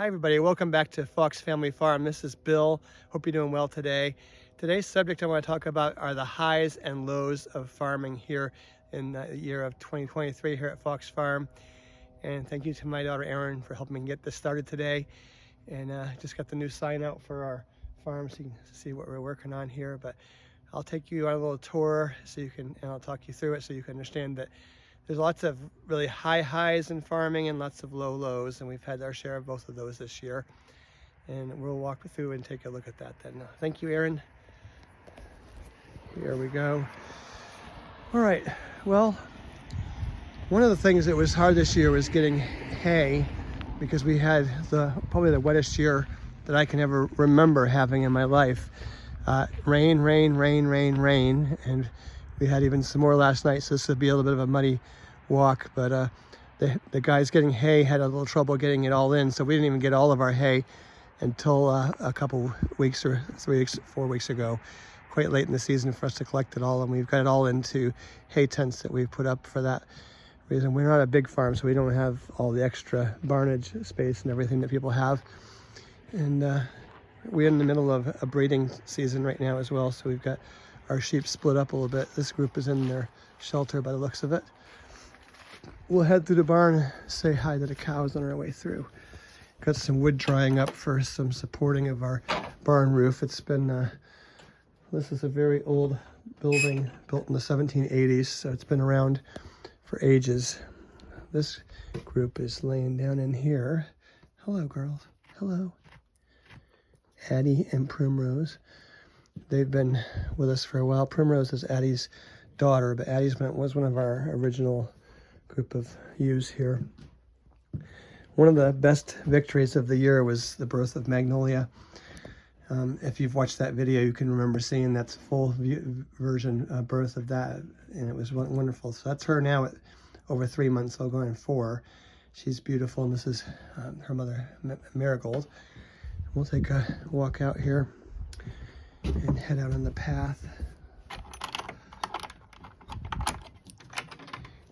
Hi everybody, welcome back to Fox Family Farm. This is Bill. Hope you're doing well today. Today's subject I want to talk about are the highs and lows of farming here in the year of 2023 here at Fox Farm. And thank you to my daughter Erin for helping me get this started today. And just got the new sign out for our farm so you can see what we're working on here. But I'll take you on a little tour so you can, and I'll talk you through it so you can understand that there's lots of really high highs in farming and lots of low lows, and we've had our share of both of those this year. And we'll walk through and take a look at that then. Thank you, Erin. Here we go. All right, well, one of the things that was hard this year was getting hay, because we had probably the wettest year that I can ever remember having in my life. Rain, and we had even some more last night, so this would be a little bit of a muddy walk, but the guys getting hay had a little trouble getting it all in, so we didn't even get all of our hay until a couple weeks or 4 weeks ago, quite late in the season for us to collect it all, and we've got it all into hay tents that we've put up for that reason. We're not a big farm, so we don't have all the extra barnage space and everything that people have, and we're in the middle of a breeding season right now as well, so we've got our sheep split up a little bit. This group is in their shelter by the looks of it. We'll head through the barn, say hi to the cows on our way through. Got some wood drying up for some supporting of our barn roof. It's been, this is a very old building built in the 1780s, so it's been around for ages. This group is laying down in here. Hello, girls. Hello. Addie and Primrose. They've been with us for a while. Primrose is Addie's daughter, but Addie's was one of our original group of ewes here. One of the best victories of the year was the birth of Magnolia. If you've watched that video, you can remember seeing that's full version birth of that, and it was wonderful. So that's her now at over 3 months, so going 4. She's beautiful, and this is her mother, Marigold. We'll take a walk out here and head out on the path.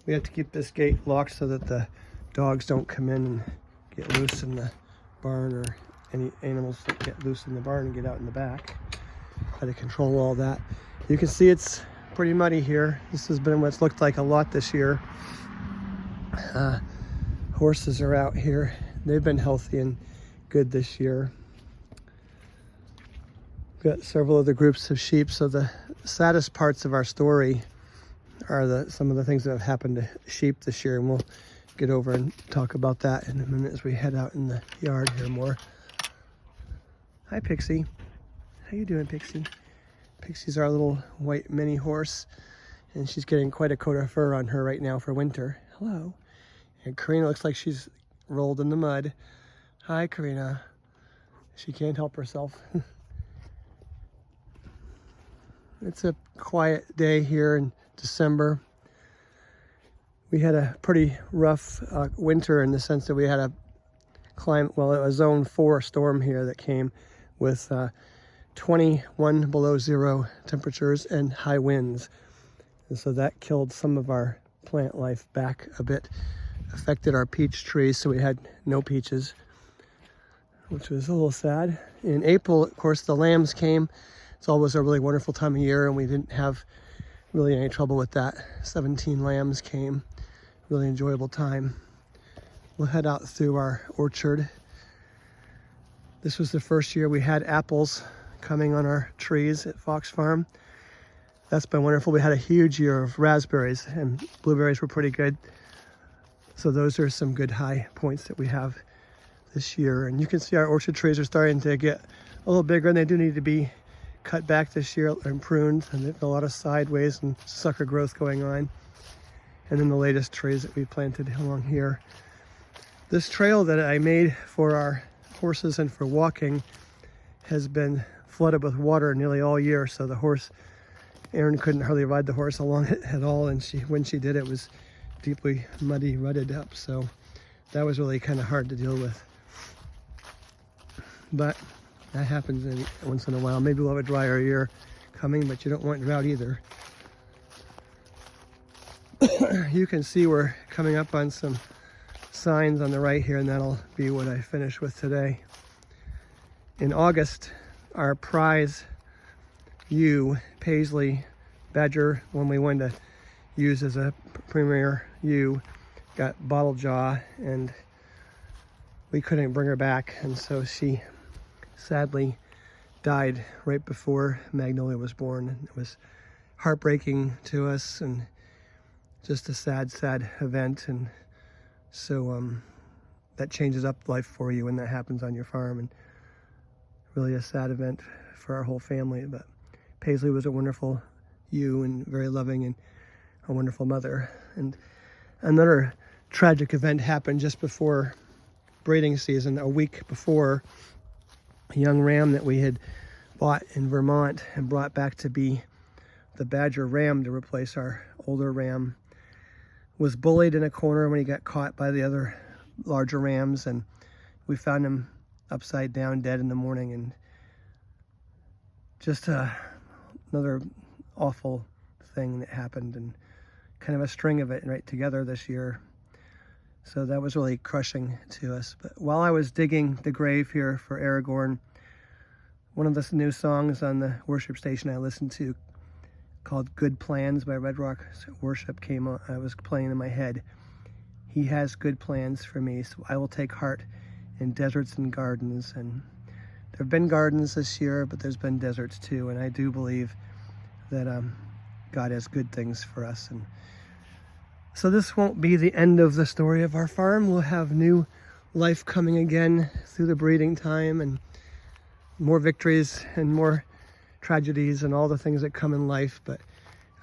We have to keep this gate locked so that the dogs don't come in and get loose in the barn, or any animals that get loose in the barn and get out in the back. Try to control all that. You can see it's pretty muddy here. This has been what's looked like a lot this year. Horses are out here. They've been healthy and good this year. We've got several other groups of sheep. So the saddest parts of our story are some of the things that have happened to sheep this year, and we'll get over and talk about that in a minute as we head out in the yard here more. Hi, Pixie. How you doing, Pixie? Pixie's our little white mini horse, and she's getting quite a coat of fur on her right now for winter. Hello. And Karina looks like she's rolled in the mud. Hi, Karina. She can't help herself. It's a quiet day here in December. We had a pretty rough winter in the sense that we had a zone 4 storm here that came with 21 below zero temperatures and high winds. And so that killed some of our plant life back a bit, affected our peach trees, so we had no peaches, which was a little sad. In April, of course, the lambs came. It's always a really wonderful time of year, and we didn't have really any trouble with that. 17 lambs came. Really enjoyable time. We'll head out through our orchard. This was the first year we had apples coming on our trees at Fox Farm. That's been wonderful. We had a huge year of raspberries, and blueberries were pretty good. So those are some good high points that we have this year. And you can see our orchard trees are starting to get a little bigger, and they do need to be cut back this year and pruned, and there's a lot of sideways and sucker growth going on. And then the latest trees that we planted along here. This trail that I made for our horses and for walking has been flooded with water nearly all year, so Erin couldn't hardly ride the horse along it at all, and when she did, it was deeply muddy, rutted up, so that was really kind of hard to deal with. But that happens once in a while. Maybe we'll have a drier year coming, but you don't want drought either. You can see we're coming up on some signs on the right here, and that'll be what I finish with today. In August, our prize ewe, Paisley Badger, when we wanted to use as a premier ewe, got bottle jaw, and we couldn't bring her back, and so she sadly died right before Magnolia was born. And it was heartbreaking to us and just a sad event. And so that changes up life for you when that happens on your farm, and really a sad event for our whole family. But Paisley was a wonderful ewe and very loving and a wonderful mother. And another tragic event happened just before breeding season, a week before. A young ram that we had bought in Vermont and brought back to be the Badger ram to replace our older ram was bullied in a corner when he got caught by the other larger rams, and we found him upside down dead in the morning. And just another awful thing that happened, and kind of a string of it right together this year. So that was really crushing to us. But while I was digging the grave here for Aragorn, one of the new songs on the worship station I listened to, called Good Plans by Red Rock Worship, came on. I was playing in my head. He has good plans for me, so I will take heart in deserts and gardens. And there have been gardens this year, but there's been deserts too. And I do believe that God has good things for us. And so this won't be the end of the story of our farm. We'll have new life coming again through the breeding time, and more victories and more tragedies and all the things that come in life. But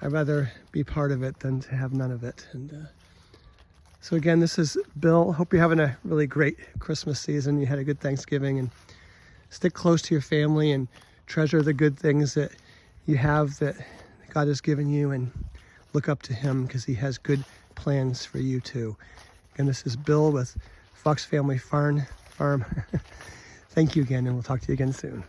I'd rather be part of it than to have none of it. And so again, this is Bill. Hope you're having a really great Christmas season. You had a good Thanksgiving, and stick close to your family and treasure the good things that you have that God has given you, and look up to him because he has good plans for you too. Again, this is Bill with Fox Family Farm. Thank you again, and we'll talk to you again soon.